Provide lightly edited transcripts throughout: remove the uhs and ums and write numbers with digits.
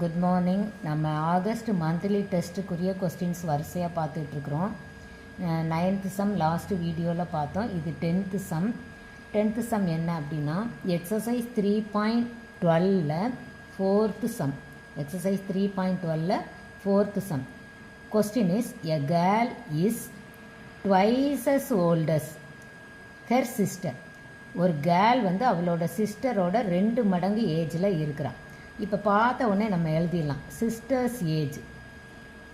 Good morning. நம்ம August monthly டெஸ்ட்டுக்குரிய questions வரிசையாக பார்த்துட்ருக்குறோம். 9th some last வீடியோவில் பார்த்தோம். இது 10th சம் என்ன அப்படின்னா exercise 3.12 4th sum. Exercise 3.12 4th sum. Question is a girl is twice as old as her sister. ஒரு girl அவளோட சிஸ்டரோட 2 மடங்கு ஏஜில் இருக்கிறான். இப்போ பார்த்த உடனே நம்ம எழுதிடலாம்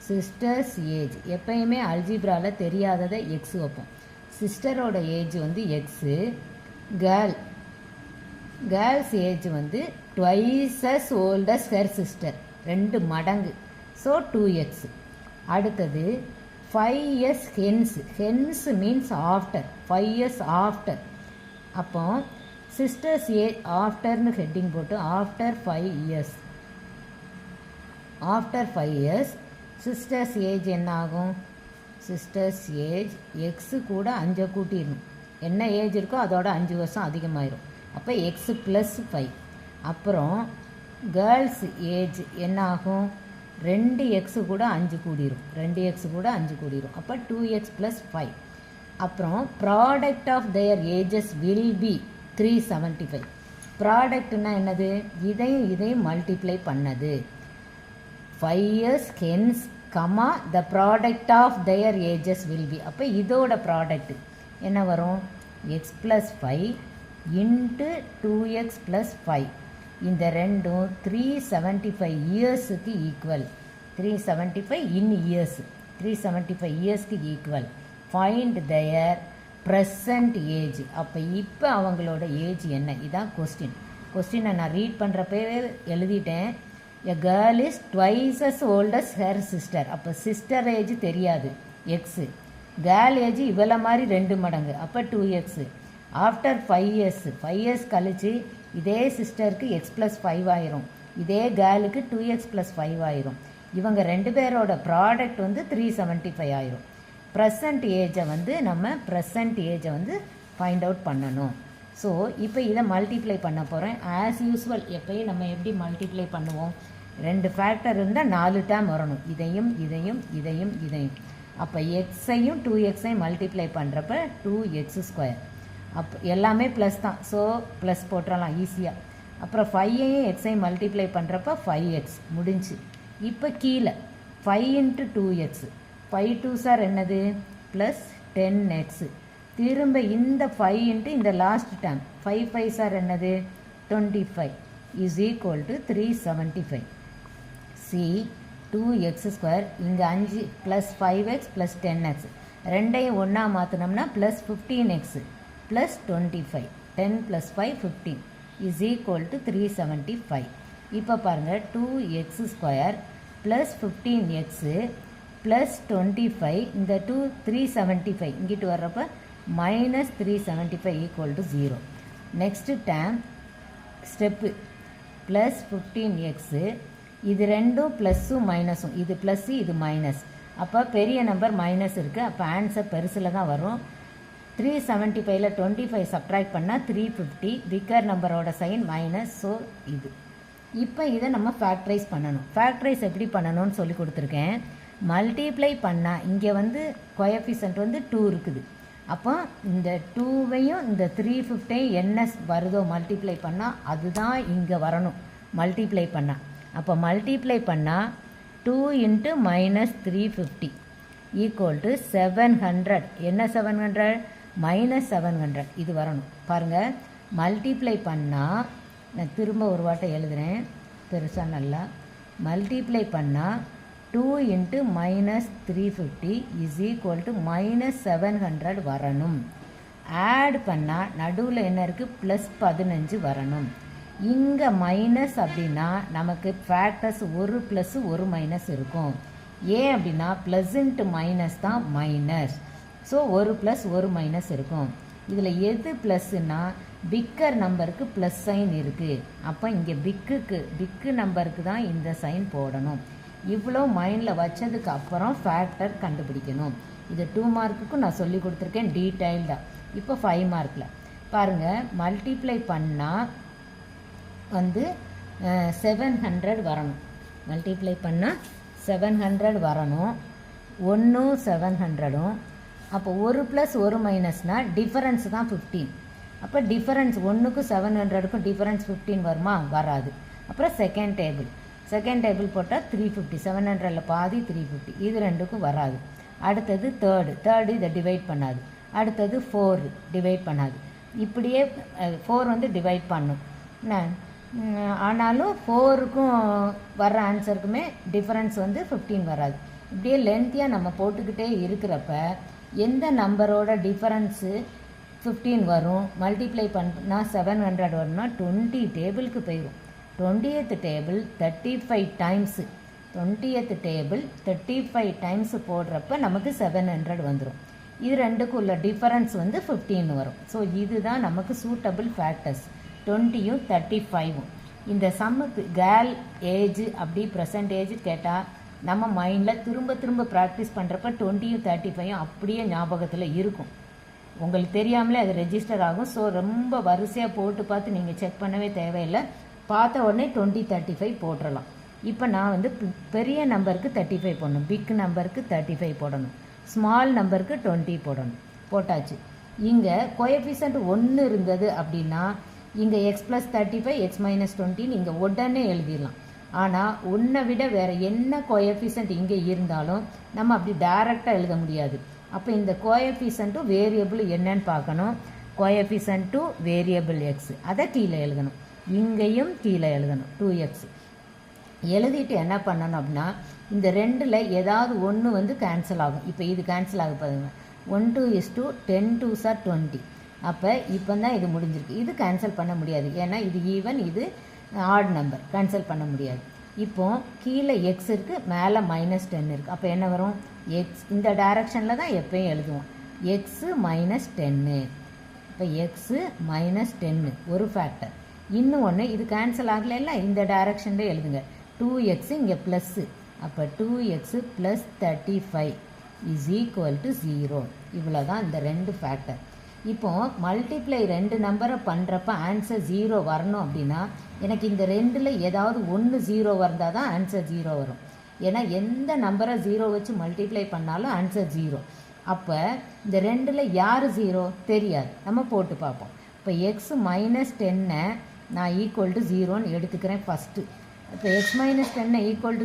சிஸ்டர்ஸ் ஏஜ். எப்பயுமே அல்ஜிப்ராவில் தெரியாததை எக்ஸ் வைப்போம். சிஸ்டரோட age x, girls age twice as old as her sister, 2 மடங்கு. So 2x. அடுத்தது 5 years hence means after. 5 years after. அப்போ சிஸ்டர்ஸ் ஏஜ் ஆஃப்டர்னு ஹெட்டிங் போட்டு ஆஃப்டர் 5 இயர்ஸ் சிஸ்டர்ஸ் ஏஜ் என்ன ஆகும்? சிஸ்டர்ஸ் ஏஜ் எக்ஸு கூட 5 கூட்டிடணும். என்ன ஏஜ் இருக்கோ அதோட 5 வருஷம் அதிகமாயிரும். அப்போ எக்ஸு ப்ளஸ் 5. அப்புறம் கேர்ள்ஸ் ஏஜ் என்ன ஆகும்? 2x கூட 5 கூடிரும். 2x கூட 5 கூடிரும். அப்போ 2x ப்ளஸ் 5. அப்புறம் product of their ages will be 375. ப்ராடக்ட்னா என்னது? இதையும் மல்டிப்ளை பண்ணது. 5 years hence, the product of their ages will be. அப்போ இதோட ப்ராடக்ட் என்ன வரும்? x plus 5 into 2x plus 5. இந்த ரெண்டும் 375 இயர்ஸுக்கு ஈக்குவல். 375 இன் இயர்ஸ், 375 இயர்ஸ்க்கு equal. Find their present age. அப்போ இப்போ அவங்களோட ஏஜ் என்ன? இதான் கொஸ்டினை நான் ரீட் பண்ணுறப்பவே எழுதிட்டேன். எ girl is twice as old as her sister. அப்போ சிஸ்டர் ஏஜ் தெரியாது எக்ஸு, கேர்ள் ஏஜ் இவ்வளோ மாதிரி 2 மடங்கு. அப்போ 2x. ஆஃப்டர் 5 இயர்ஸ் கழிச்சு இதே சிஸ்டருக்கு எக்ஸ் ப்ளஸ் 5 ஆயிரும், இதே கேர்ளுக்கு 2x ப்ளஸ் 5 ஆயிரும். இவங்க 2 பேரோட ப்ராடக்ட் 375 ஆயிரும். ப்ரெசண்ட் ஏஜை நம்ம ப்ரெசண்ட் ஏஜை ஃபைண்ட் அவுட் பண்ணணும். ஸோ இப்போ இதை மல்டிப்ளை பண்ண போகிறேன். ஆஸ் யூஸ்வல் எப்பயும் நம்ம எப்படி மல்டிப்ளை பண்ணுவோம்? 2 ஃபேக்டர் இருந்தால் 4 டேர்ம் வரணும். இதையும். அப்போ எக்ஸையும் 2xஐயும் மல்டிப்ளை பண்ணுறப்ப 2x². அப்போ எல்லாமே ப்ளஸ் தான். ஸோ ப்ளஸ் போட்டுடலாம் ஈஸியாக. அப்புறம் 5ஐயும் எக்ஸையும் மல்டிப்ளை பண்ணுறப்ப 5x முடிஞ்சு. இப்போ கீழே 5 into 2x. 5 2s என்னது? Plus 10x. திரும்ப இந்த 5 into இந்த லாஸ்ட் டேர்ம் 5 5s என்னது? 25 is equal to 375. C 2x². இங்கே 5 ப்ளஸ் 5x ப்ளஸ் 10x. ரெண்டையும் ஒன்றா மாற்றினோம்னா plus 15x plus 25. 10 plus 5 15 is equal to 375. இப்போ பாருங்கள் 2x² ப்ளஸ் 15x ப்ளஸ் 25. இந்த 375 இங்கிட்டு வர்றப்ப minus 375 equal to 0. Next term step plus 15x. இது ரெண்டும் ப்ளஸ்ஸும் மைனஸும், இது ப்ளஸ்ஸு இது மைனஸ். அப்போ பெரிய நம்பர் மைனஸ் இருக்குது. அப்போ ஆன்சர் பெருசில் தான் வரும். 375ல் 25 சப்ட்ராக்ட் பண்ணால் 350. பிக்கர் நம்பரோட சைன் மைனஸ். ஸோ இது இப்போ இதை நம்ம ஃபேக்டரைஸ் பண்ணணும். ஃபேக்டரைஸ் எப்படி பண்ணணும்னு சொல்லி கொடுத்துருக்கேன். மல்டிப்ளை பண்ணால் இங்கே கோஎஃபிஷியன்ட் 2 இருக்குது. அப்போ இந்த 2வையும் இந்த 350 என்ன வருதோ மல்டிப்ளை பண்ணால் அதுதான் இங்கே வரணும் மல்டிப்ளை பண்ணால். அப்போ மல்டிப்ளை பண்ணால் 2 into மைனஸ் 350 ஈக்குவல் டு 700. என்ன 700? மைனஸ் 700 இது வரணும். பாருங்கள் மல்டிப்ளை பண்ணால் நான் திரும்ப ஒரு வாட்டை எழுதுகிறேன் பெருசாக நல்லா. மல்டிப்ளை பண்ணால் 2 into minus 350 is equal to minus 700 வரணும். ஆட் பண்ணால் நடுவில் என்ன இருக்குது? ப்ளஸ் 15 வரணும். இங்கே மைனஸ் அப்படின்னா நமக்கு ஃபேக்டர்ஸ் ஒரு ப்ளஸ் ஒரு மைனஸ் இருக்கும். ஏன் அப்படின்னா ப்ளஸ் இன்ட்டு மைனஸ் தான் மைனஸ். ஸோ ஒரு ப்ளஸ் ஒரு மைனஸ் இருக்கும். இதில் எது ப்ளஸ்ஸுன்னா பிக்கர் நம்பருக்கு ப்ளஸ் சைன் இருக்குது. அப்போ இங்கே பிக்கு நம்பருக்கு தான் இந்த சைன் போடணும். இவ்வளோ மைண்டில் வச்சதுக்கு அப்புறம் ஃபேக்டர் கண்டுபிடிக்கணும். இது 2 மார்க்குக்கும் நான் சொல்லி கொடுத்துருக்கேன் டீட்டெயில்டாக. இப்போ 5 மார்க்கில் பாருங்கள் மல்டிப்ளை பண்ணால் 700 வரணும். மல்டிப்ளை பண்ணால் 700 வரணும். 1 700. அப்போ 1 + 1 மைனஸ்னால் டிஃபரன்ஸ் தான் 15. அப்போ டிஃபரன்ஸ் 1க்கும் 700க்கும் டிஃபரன்ஸ் 15 வருமா? வராது. அப்புறம் செகண்ட் டேபிள் போட்டால் 350. 700ல் பாதி 350. இது ரெண்டுக்கும் வராது. அடுத்தது தேர்டு இதை டிவைட் பண்ணாது. அடுத்தது 4 டிவைட் பண்ணாது. இப்படியே 4 வந்து டிவைட் பண்ணும். ஆனாலும் 4க்கும் வர்ற ஆன்சருக்குமே டிஃபரன்ஸ் வந்து 15 வராது. இப்படியே லென்த்தியாக நம்ம போட்டுக்கிட்டே இருக்கிறப்ப எந்த நம்பரோட டிஃபரன்ஸு 15 வரும், மல்டிப்ளை பண்ணால் 700 வரும்னா 20 டேபிளுக்கு போயிடும். 20th table 35 times 20th table 35 times போடுறப்ப நமக்கு 700 வந்துடும். இது ரெண்டுக்கும் உள்ள டிஃபரன்ஸ் வந்து 15 வரும். ஸோ இதுதான் நமக்கு சூட்டபிள் ஃபேக்டர்ஸ் 20யும் 35ம். இந்த சம்முக்கு கேர்ள் ஏஜ் அப்படி ப்ரெசன்டேஜ் கேட்டால் நம்ம மைண்டில் திரும்ப ப்ராக்டிஸ் பண்ணுறப்ப 20யும் 35யும் அப்படியே ஞாபகத்தில் இருக்கும். உங்களுக்கு தெரியாமலே அது ரெஜிஸ்டர் ஆகும். ஸோ ரொம்ப வரிசையாக போட்டு பார்த்து நீங்கள் செக் பண்ணவே தேவையில்லை. பார்த்த உடனே 20 35 போட்டுடலாம். இப்போ நான் வந்து பெரிய நம்பருக்கு 35 போடணும், பிக் நம்பருக்கு 35 போடணும், ஸ்மால் நம்பருக்கு 20 போடணும். போட்டாச்சு. இங்கே கோஎஃபிஷியன்ட் 1 இருந்தது அப்படின்னா இங்கே x + 35 x - 20 நீங்கள் உடனே எழுதிடலாம். ஆனால் 1 விட வேறு என்ன கோஎஃபிஷியன்ட் இங்கே இருந்தாலும் நம்ம அப்படி டைரெக்டாக எழுத முடியாது. அப்போ இந்த கோஎஃபிஷியன்ட்டும் வேரியபிள் என்னன்னு பார்க்கணும். கோஎஃபிஷியன்ட் டு வேரியபிள் எக்ஸ் அதை கீழே எழுதணும். இங்கேயும் கீழே எழுதணும் 2x. எழுதிட்டு என்ன பண்ணணும் அப்படின்னா இந்த ரெண்டில் ஏதாவது ஒன்று வந்து கேன்சல் ஆகும். இப்போ இது கேன்சல் ஆக பாருங்க. 1 2 10 2s are 20. அப்போ இப்போ தான் இது முடிஞ்சிருக்கு. இது கேன்சல் பண்ண முடியாது, ஏன்னா இது ஈவன், இது ஆட் நம்பர், கேன்சல் பண்ண முடியாது. இப்போ கீழே எக்ஸ் இருக்குது, மேலே -10 இருக்குது. அப்போ என்ன வரும்? எக்ஸ் இந்த டைரக்ஷனில் தான் எப்பயும் எழுதுவோம். எக்ஸு -10. இப்போ எக்ஸு -10 ஒரு ஃபேக்டர். இன்னும் ஒன்று, இது கேன்சல் ஆகலைல்ல, இந்த டைரக்ஷனில் எழுதுங்க. 2x இங்கே ப்ளஸ்ஸு. அப்போ 2x + 35 = 0. இவ்வளோ தான் இந்த ரெண்டு ஃபேக்டர். இப்போது மல்டிப்ளை ரெண்டு நம்பரை பண்ணுறப்ப ஆன்சர் 0 வரணும் அப்படின்னா எனக்கு இந்த ரெண்டில் ஏதாவது ஒன்று 0 வந்தால் தான் ஆன்சர் 0 வரும். ஏன்னா எந்த நம்பரை 0 வச்சு மல்டிப்ளை பண்ணாலும் ஆன்சர் 0. அப்போ இந்த ரெண்டில் யார் 0 தெரியாது, நம்ம போட்டு பார்ப்போம். இப்போ x -10 நான் =0ன்னு எடுத்துக்கிறேன் ஃபஸ்ட்டு. இப்போ x - 10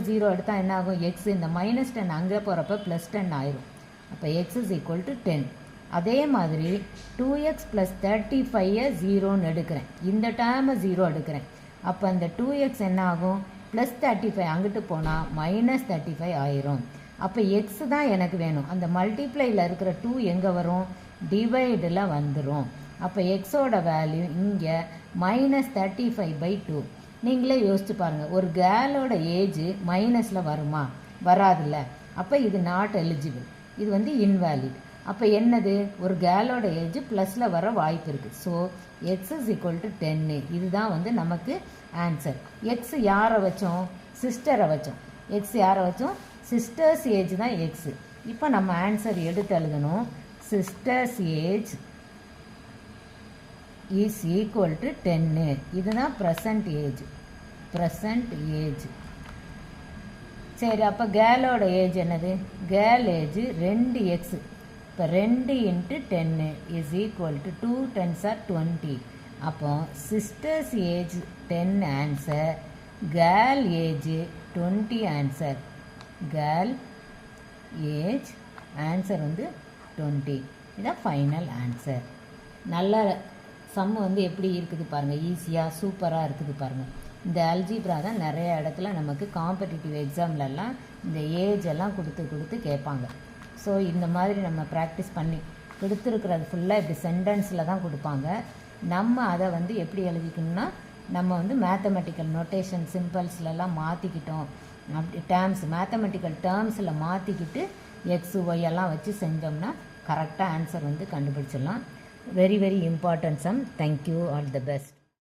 =0 எடுத்தால் என்ன ஆகும்? எக்ஸ் இந்த -10 அங்கே போகிறப்ப +10 ஆயிரும். அப்போ x = 10. அதே மாதிரி 2x + 35 0ன்னு எடுக்கிறேன். இந்த டேர்மை 0 எடுக்கிறேன். அப்போ அந்த 2x என்ன ஆகும்? +35 அங்கிட்டு போனால் -35 ஆயிரும். அப்போ எக்ஸ் தான் எனக்கு வேணும். அந்த மல்டிப்ளையில் இருக்கிற 2 எங்கே வரும்? டிவைடில் வந்துடும். அப்போ எக்ஸோட வேல்யூ இங்கே -35/2. நீங்களே யோசிச்சு பாருங்கள், ஒரு கேர்ளோட ஏஜ் மைனஸில் வருமா? வராதில்ல. அப்போ இது நாட் எலிஜிபிள், இது வந்து இன்வேலிட். அப்போ என்னது? ஒரு கேர்ளோட ஏஜ் ப்ளஸில் வர வாய்ப்பு இருக்குது. So x = 10. இதுதான் வந்து நமக்கு ஆன்சர். எக்ஸ் யாரை வச்சோம்? சிஸ்டரை வச்சோம். எக்ஸ் யாரை வச்சோம்? சிஸ்டர்ஸ் ஏஜ் தான் எக்ஸு. இப்போ நம்ம ஆன்சர் எடுத்து எழுதணும். Sisters age = 10. இதுதான் ப்ரெசன்ட் ஏஜ். சரி, அப்போ கேர்ளோட ஏஜ் என்னது? Girl age 2x. இப்போ 2 × 10 = 2 10s are 20. அப்போ sisters age 10 answer, girl age 20 answer. Girl age answer வந்து 20. இதுதான் ஃபைனல் ஆன்சர். நல்ல சம் வந்து எப்படி இருக்குது பாருங்கள், ஈஸியாக சூப்பராக இருக்குது பாருங்கள். இந்த அல்ஜிப்ரா தான் நிறைய இடத்துல நமக்கு காம்படிட்டிவ் எக்ஸாம்லலாம் இந்த ஏஜ் எல்லாம் கொடுத்து கேட்பாங்க. ஸோ இந்த மாதிரி நம்ம ப்ராக்டிஸ் பண்ணி கொடுத்துருக்கிறது ஃபுல்லாக இப்படி சென்டென்ஸில் தான் கொடுப்பாங்க. நம்ம அதை வந்து எப்படி எழுதிக்கணும்னா நம்ம வந்து மேத்தமெட்டிக்கல் நோட்டேஷன் சிம்பிள்ஸ்லலாம் மாற்றிக்கிட்டோம். அப்படி மேத்தமெட்டிக்கல் டேர்ம்ஸில் மாற்றிக்கிட்டு எக்ஸ் ஒய் எல்லாம் வச்சு செஞ்சோம்னா கரெக்டாக ஆன்சர் வந்து கண்டுபிடிச்சிடலாம். Very very important sum. Thank you, all the best.